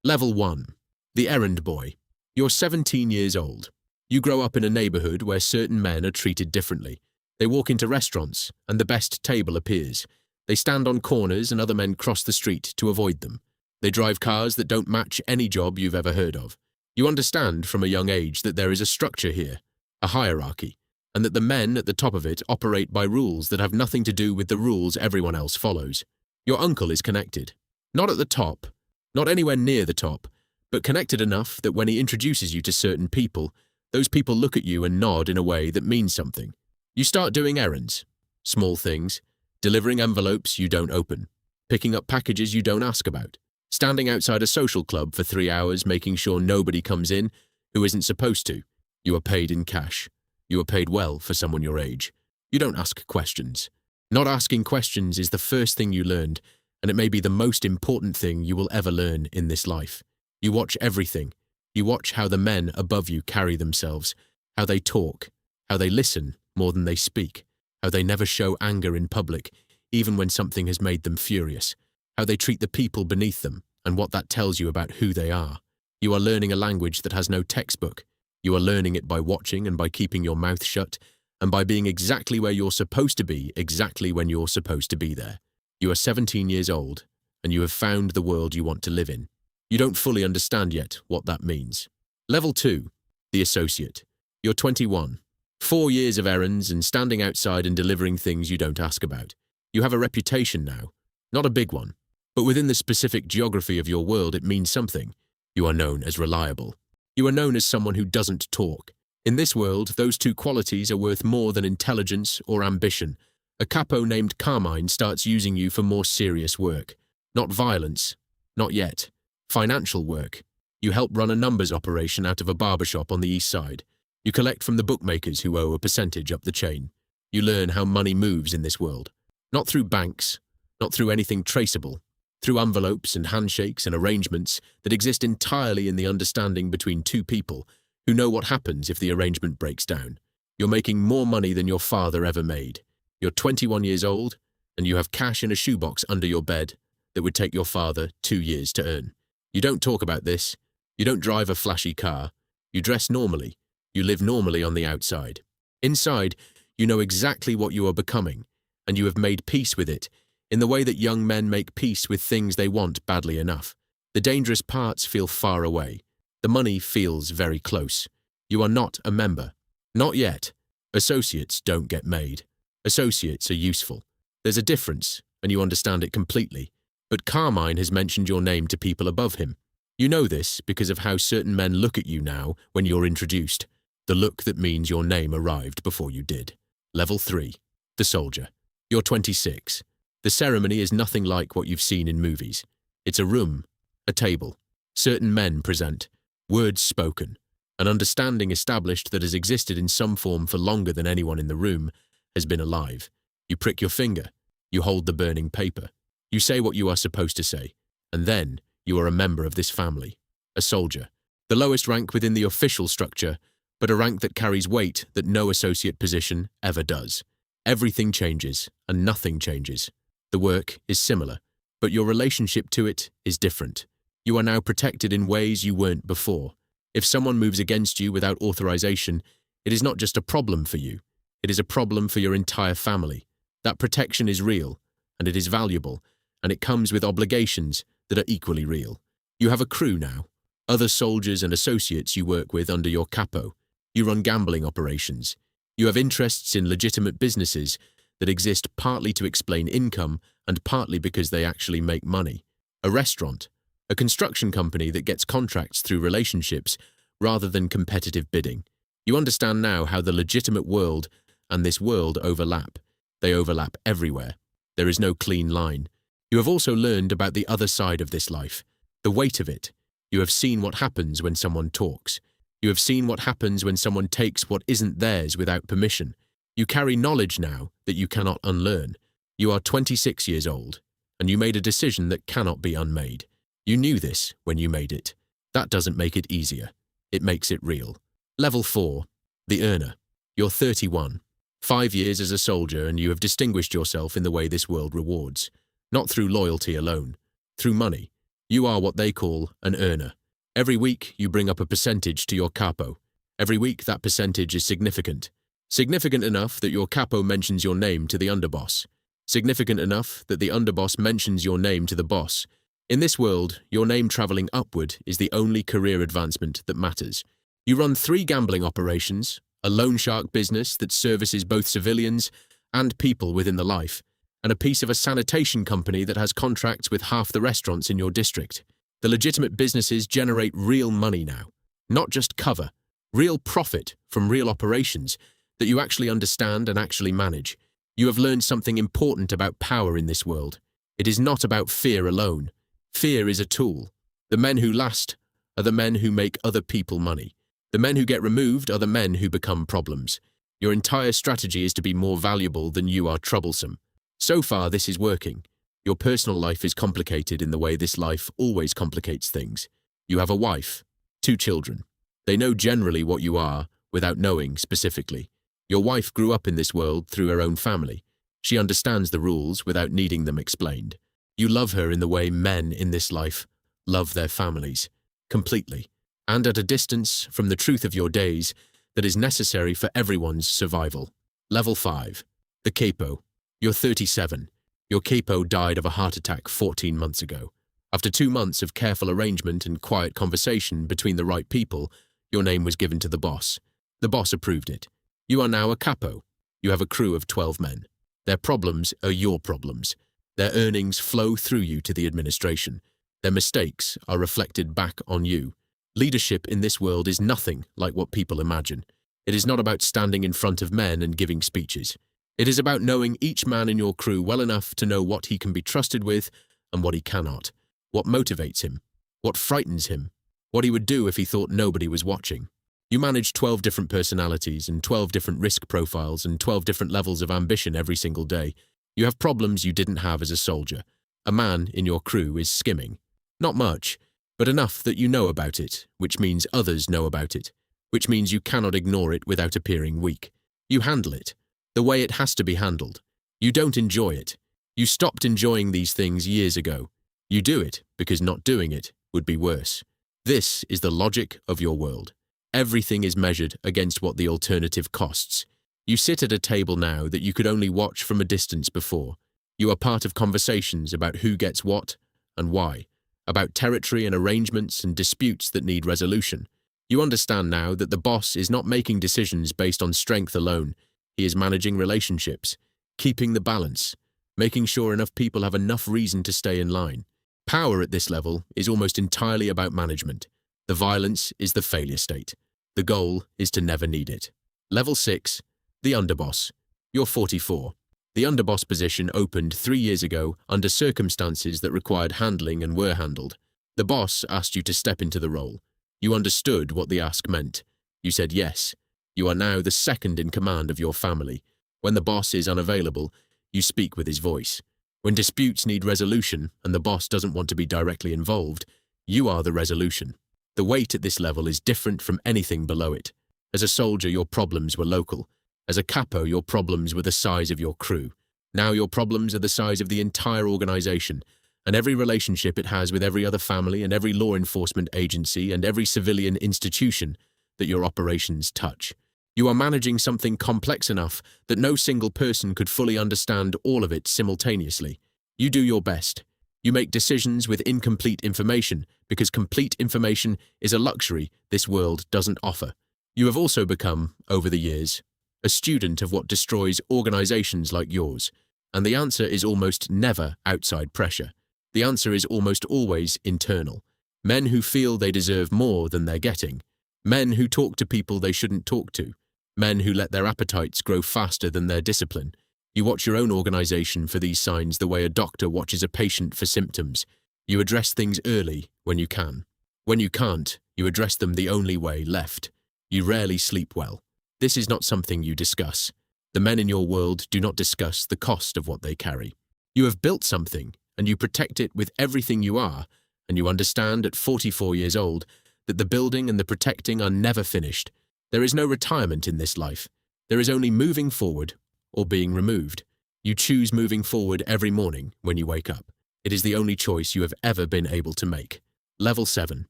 Level 1. The Errand Boy. You're 17 years old. You grow up in a neighborhood where certain men are treated differently. They walk into restaurants, and the best table appears. They stand on corners and other men cross the street to avoid them. They drive cars that don't match any job you've ever heard of. You understand from a young age that there is a structure here, a hierarchy, and that the men at the top of it operate by rules that have nothing to do with the rules everyone else follows. Your uncle is connected. Not at the top, not anywhere near the top, but connected enough that when he introduces you to certain people, those people look at you and nod in a way that means something. You start doing errands, small things, delivering envelopes you don't open, picking up packages you don't ask about, standing outside a social club for 3 hours making sure nobody comes in who isn't supposed to. You are paid in cash. You are paid well for someone your age. You don't ask questions. Not asking questions is the first thing you learned, and it may be the most important thing you will ever learn in this life. You watch everything. You watch how the men above you carry themselves, how they talk, how they listen more than they speak, how they never show anger in public, even when something has made them furious, how they treat the people beneath them, and what that tells you about who they are. You are learning a language that has no textbook. You are learning it by watching and by keeping your mouth shut, and by being exactly where you're supposed to be, exactly when you're supposed to be there. You are 17 years old, and you have found the world you want to live in. You don't fully understand yet what that means. Level 2. The Associate. You're 21. 4 years of errands and standing outside and delivering things you don't ask about. You have a reputation now. Not a big one, but within the specific geography of your world it means something. You are known as reliable. You are known as someone who doesn't talk. In this world, those two qualities are worth more than intelligence or ambition. A capo named Carmine starts using you for more serious work. Not violence. Not yet. Financial work. You help run a numbers operation out of a barbershop on the east side. You collect from the bookmakers who owe a percentage up the chain. You learn how money moves in this world. Not through banks, not through anything traceable, through envelopes and handshakes and arrangements that exist entirely in the understanding between two people who know what happens if the arrangement breaks down. You're making more money than your father ever made. You're 21 years old, and you have cash in a shoebox under your bed that would take your father 2 years to earn. You don't talk about this. You don't drive a flashy car. You dress normally. You live normally on the outside. Inside, you know exactly what you are becoming, and you have made peace with it in the way that young men make peace with things they want badly enough. The dangerous parts feel far away. The money feels very close. You are not a member. Not yet. Associates don't get made. Associates are useful. There's a difference, and you understand it completely. But Carmine has mentioned your name to people above him. You know this because of how certain men look at you now when you're introduced. The look that means your name arrived before you did. Level 3. The Soldier. You're 26. The ceremony is nothing like what you've seen in movies. It's a room, a table, certain men present, words spoken, an understanding established that has existed in some form for longer than anyone in the room has been alive. You prick your finger. You hold the burning paper. You say what you are supposed to say, and then you are a member of this family, a soldier, the lowest rank within the official structure, but a rank that carries weight that no associate position ever does. Everything changes, and nothing changes. The work is similar, but your relationship to it is different. You are now protected in ways you weren't before. If someone moves against you without authorization, it is not just a problem for you. It is a problem for your entire family. That protection is real, and it is valuable, and it comes with obligations that are equally real. You have a crew now, other soldiers and associates you work with under your capo. You run gambling operations. You have interests in legitimate businesses that exist partly to explain income and partly because they actually make money. A restaurant, a construction company that gets contracts through relationships rather than competitive bidding. You understand now how the legitimate world and this world overlap. They overlap everywhere. There is no clean line. You have also learned about the other side of this life, the weight of it. You have seen what happens when someone talks. You have seen what happens when someone takes what isn't theirs without permission. You carry knowledge now that you cannot unlearn. You are 26 years old, and you made a decision that cannot be unmade. You knew this when you made it. That doesn't make it easier. It makes it real. Level 4. The Earner. You're 31. 5 years as a soldier, and you have distinguished yourself in the way this world rewards. Not through loyalty alone. Through money. You are what they call an earner. Every week, you bring up a percentage to your capo. Every week, that percentage is significant. Significant enough that your capo mentions your name to the underboss. Significant enough that the underboss mentions your name to the boss. In this world, your name traveling upward is the only career advancement that matters. You run 3 gambling operations, a loan shark business that services both civilians and people within the life, and a piece of a sanitation company that has contracts with half the restaurants in your district. The legitimate businesses generate real money now, not just cover, real profit from real operations that you actually understand and actually manage. You have learned something important about power in this world. It is not about fear alone. Fear is a tool. The men who last are the men who make other people money. The men who get removed are the men who become problems. Your entire strategy is to be more valuable than you are troublesome. So far, this is working. Your personal life is complicated in the way this life always complicates things. You have a wife, 2 children. They know generally what you are without knowing specifically. Your wife grew up in this world through her own family. She understands the rules without needing them explained. You love her in the way men in this life love their families, completely, and at a distance from the truth of your days that is necessary for everyone's survival. Level 5. The capo. You're 37. Your capo died of a heart attack 14 months ago. After 2 months of careful arrangement and quiet conversation between the right people, your name was given to the boss. The boss approved it. You are now a capo. You have a crew of 12 men. Their problems are your problems. Their earnings flow through you to the administration. Their mistakes are reflected back on you. Leadership in this world is nothing like what people imagine. It is not about standing in front of men and giving speeches. It is about knowing each man in your crew well enough to know what he can be trusted with and what he cannot, what motivates him, what frightens him, what he would do if he thought nobody was watching. You manage 12 different personalities and 12 different risk profiles and 12 different levels of ambition every single day. You have problems you didn't have as a soldier. A man in your crew is skimming. Not much, but enough that you know about it, which means others know about it, which means you cannot ignore it without appearing weak. You handle it the way it has to be handled. You don't enjoy it. You stopped enjoying these things years ago. You do it because not doing it would be worse. This is the logic of your world. Everything is measured against what the alternative costs. You sit at a table now that you could only watch from a distance before. You are part of conversations about who gets what and why, about territory and arrangements and disputes that need resolution. You understand now that the boss is not making decisions based on strength alone. He is managing relationships, keeping the balance, making sure enough people have enough reason to stay in line. Power at this level is almost entirely about management. The violence is the failure state. The goal is to never need it. Level 6. The underboss. You're 44. The underboss position opened 3 years ago under circumstances that required handling and were handled. The boss asked you to step into the role. You understood what the ask meant. You said yes. You are now the second in command of your family. When the boss is unavailable, you speak with his voice. When disputes need resolution and the boss doesn't want to be directly involved, you are the resolution. The weight at this level is different from anything below it. As a soldier, your problems were local. As a capo, your problems were the size of your crew. Now your problems are the size of the entire organization, and every relationship it has with every other family and every law enforcement agency and every civilian institution that your operations touch. You are managing something complex enough that no single person could fully understand all of it simultaneously. You do your best. You make decisions with incomplete information because complete information is a luxury this world doesn't offer. You have also become, over the years, a student of what destroys organizations like yours, and the answer is almost never outside pressure. The answer is almost always internal. Men who feel they deserve more than they're getting. Men who talk to people they shouldn't talk to. Men who let their appetites grow faster than their discipline. You watch your own organization for these signs the way a doctor watches a patient for symptoms. You address things early when you can. When you can't, you address them the only way left. You rarely sleep well. This is not something you discuss. The men in your world do not discuss the cost of what they carry. You have built something, and you protect it with everything you are, and you understand at 44 years old that the building and the protecting are never finished. There is no retirement in this life. There is only moving forward or being removed. You choose moving forward every morning when you wake up. It is the only choice you have ever been able to make. Level 7.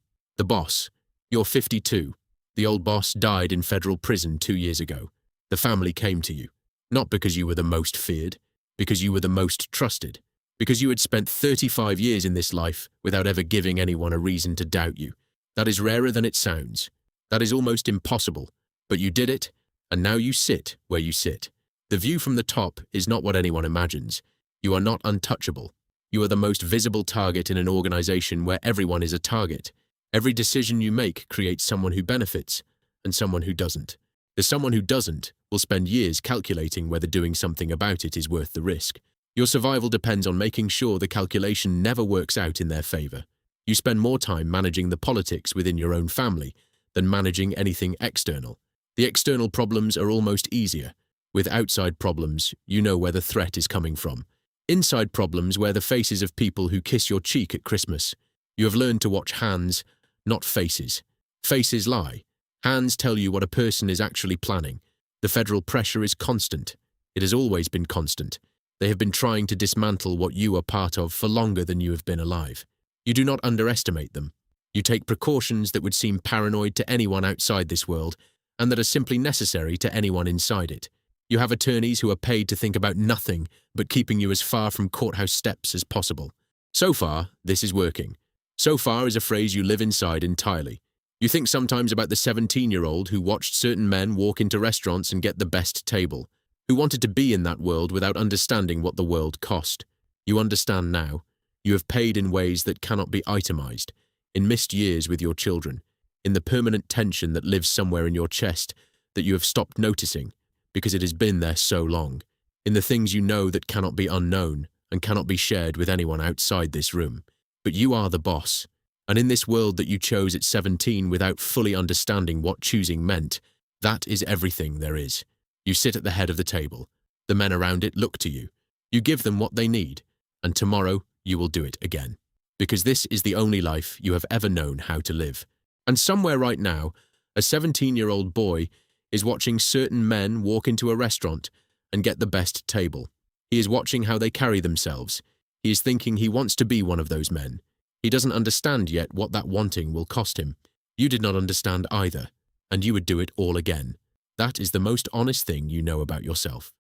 The boss. You're 52. The old boss died in federal prison 2 years ago. The family came to you. Not because you were the most feared, because you were the most trusted, because you had spent 35 years in this life without ever giving anyone a reason to doubt you. That is rarer than it sounds. That is almost impossible. But you did it, and now you sit where you sit. The view from the top is not what anyone imagines. You are not untouchable. You are the most visible target in an organization where everyone is a target. Every decision you make creates someone who benefits and someone who doesn't. The someone who doesn't will spend years calculating whether doing something about it is worth the risk. Your survival depends on making sure the calculation never works out in their favor. You spend more time managing the politics within your own family than managing anything external. The external problems are almost easier. With outside problems, you know where the threat is coming from. Inside problems wear the faces of people who kiss your cheek at Christmas. You have learned to watch hands, not faces. Faces lie. Hands tell you what a person is actually planning. The federal pressure is constant. It has always been constant. They have been trying to dismantle what you are part of for longer than you have been alive. You do not underestimate them. You take precautions that would seem paranoid to anyone outside this world and that are simply necessary to anyone inside it. You have attorneys who are paid to think about nothing but keeping you as far from courthouse steps as possible. So far, this is working. So far is a phrase you live inside entirely. You think sometimes about the 17-year-old who watched certain men walk into restaurants and get the best table, who wanted to be in that world without understanding what the world cost. You understand now. You have paid in ways that cannot be itemized, in missed years with your children, in the permanent tension that lives somewhere in your chest that you have stopped noticing because it has been there so long, in the things you know that cannot be unknown and cannot be shared with anyone outside this room. But you are the boss, and in this world that you chose at 17 without fully understanding what choosing meant, that is everything there is. You sit at the head of the table. The men around it look to you. You give them what they need, and tomorrow you will do it again. Because this is the only life you have ever known how to live. And somewhere right now, a 17-year-old boy is watching certain men walk into a restaurant and get the best table. He is watching how they carry themselves. He is thinking he wants to be one of those men. He doesn't understand yet what that wanting will cost him. You did not understand either, and you would do it all again. That is the most honest thing you know about yourself.